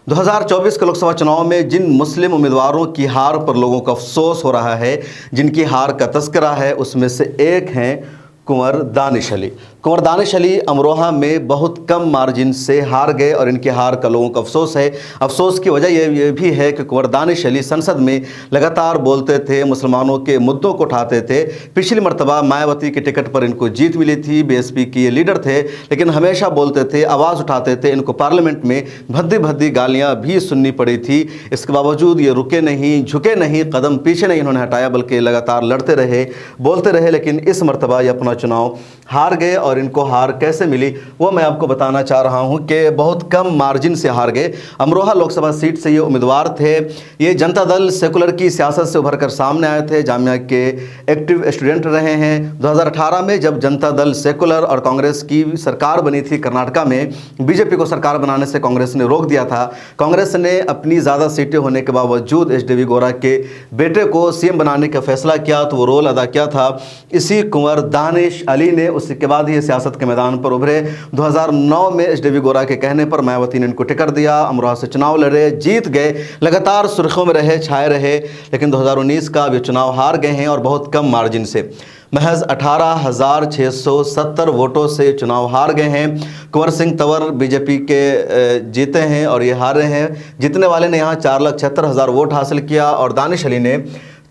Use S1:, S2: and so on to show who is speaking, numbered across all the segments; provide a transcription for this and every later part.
S1: 2024 के लोकसभा चुनाव में जिन मुस्लिम उम्मीदवारों की हार पर लोगों को अफसोस हो रहा है, जिनकी हार का तस्करा है, उसमें से एक हैं कुंवर दानिश अली। कुंवर दानिश अली अमरोहा में बहुत कम मार्जिन से हार गए और इनकी हार का लोगों को अफसोस है। अफसोस की वजह ये भी है कि कुंवर दानिश अली संसद में लगातार बोलते थे, मुसलमानों के मुद्दों को उठाते थे। पिछली मरतबा मायावती के टिकट पर इनको जीत मिली थी, बीएसपी के ये लीडर थे, लेकिन हमेशा बोलते थे, आवाज़ उठाते थे। इनको पार्लियामेंट में भद्दी भद्दी गालियाँ भी सुननी पड़ी थी। इसके बावजूद ये रुके नहीं, झुके नहीं, कदम पीछे नहीं इन्होंने हटाया, बल्कि लगातार लड़ते रहे, बोलते रहे। लेकिन इस मरतबा ये अपना चुनाव हार गए और इनको हार कैसे मिली वो मैं आपको बताना चाह रहा हूं कि बहुत कम मार्जिन से हार गए। अमरोहा लोकसभा सीट से ये उम्मीदवार थे। ये जनता दल सेकुलर की सियासत से उभर कर सामने आए थे, जामिया के एक्टिव स्टूडेंट रहे हैं। 2018 में जब जनता दल सेकुलर और कांग्रेस की सरकार बनी थी कर्नाटका में, बीजेपी को सरकार बनाने से कांग्रेस ने रोक दिया था। कांग्रेस ने अपनी ज़्यादा सीटें होने के बावजूद एचडीवी गोरा के बेटे को सीएम बनाने का फैसला किया, तो वो रोल अदा किया था इसी कुंवर दानिश अली ने। उसके बाद ही सियासत के मैदान पर उभरे। 2009 में एचडीवी गोरा के कहने पर मायावती ने इनको टिकट दिया, अमरोहा से चुनाव लड़े, जीत गए, लगातार सुर्खियों में रहे, छाए रहे। लेकिन 2019 का वे चुनाव हार गए हैं और बहुत कम मार्जिन से, महज 18,670 वोटों से चुनाव हार गए हैं। कुंवर सिंह तंवर बीजेपी के जीते हैं और ये हारे हैं। जीतने वाले ने यहाँ 4,76,000 वोट हासिल किया और दानिश अली ने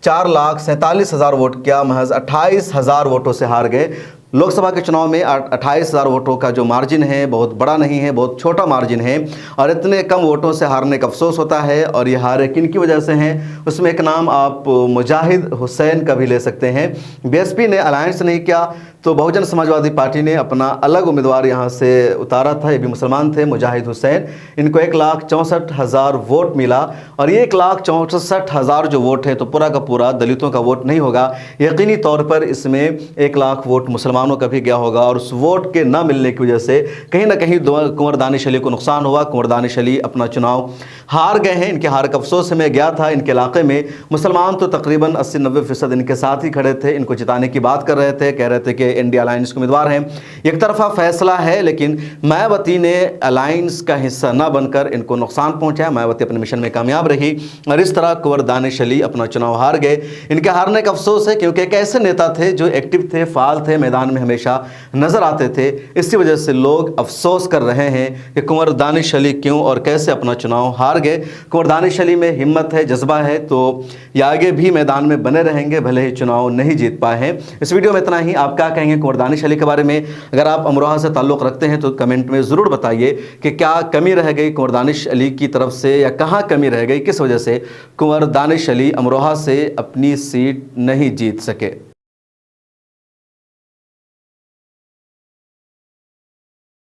S1: 4,47,000 वोट किया, महज 28,000 वोटों से हार गए। लोकसभा के चुनाव में 28,000 वोटों का जो मार्जिन है बहुत बड़ा नहीं है, बहुत छोटा मार्जिन है और इतने कम वोटों से हारने का अफसोस होता है। और ये हारे किन की वजह से हैं, उसमें एक नाम आप मुजाहिद हुसैन का भी ले सकते हैं। बीएसपी ने अलायंस नहीं किया तो बहुजन समाजवादी पार्टी ने अपना अलग उम्मीदवार यहाँ से उतारा था, ये भी मुसलमान थे, मुजाहिद हुसैन। इनको 1,64,000 वोट मिला और ये 1,64,000 जो वोट है तो पूरा का पूरा दलितों का वोट नहीं होगा। यकीनी तौर पर इसमें 1 लाख वोट मुसलमानों का भी गया होगा और उस वोट के ना मिलने की वजह से कहीं ना कहीं कुंवर दानिश अली को नुकसान हुआ। कुंवर दानिश अली अपना चुनाव हार गए हैं। इनके हार का अफसोस में गया था। इनके इलाके में मुसलमान तो तकरीबन 80-90% इनके साथ ही खड़े थे, इनको जिताने की बात कर रहे थे, कह रहे थे कि इंडिया अलायंस के उम्मीदवार हैं। एक तरफा फैसला है, लेकिन मायावती ने अलायंस का हिस्सा न बनकर इनको नुकसान पहुंचाया। मायावती अपने मिशन में कामयाब रही और इस तरह कुंवर दानिश अली अपना चुनाव हार गए। इनके हारने का अफसोस है क्योंकि एक ऐसे नेता थे जो एक्टिव थे, फाल थे, मैदान में हमेशा नजर आते थे। इसी वजह से लोग अफसोस कर रहे हैं कि कुंवर दानिश अली क्यों और कैसे अपना चुनाव हार गए। कुंवर दानिश अली में हिम्मत है, जज्बा है, तो ये आगे भी मैदान में बने रहेंगे, भले ही चुनाव नहीं जीत पाए हैं। इस वीडियो में इतना ही। आप क्या कहेंगे कुंवर दानिश अली के बारे में? अगर आप अमरोहा से ताल्लुक़ रखते हैं तो कमेंट में ज़रूर बताइए कि क्या कमी रह गई कुंवर दानिश अली की तरफ से या कहाँ कमी रह गई, किस वजह से कुंवर दानिश अली अमरोहा से अपनी सीट नहीं जीत सके।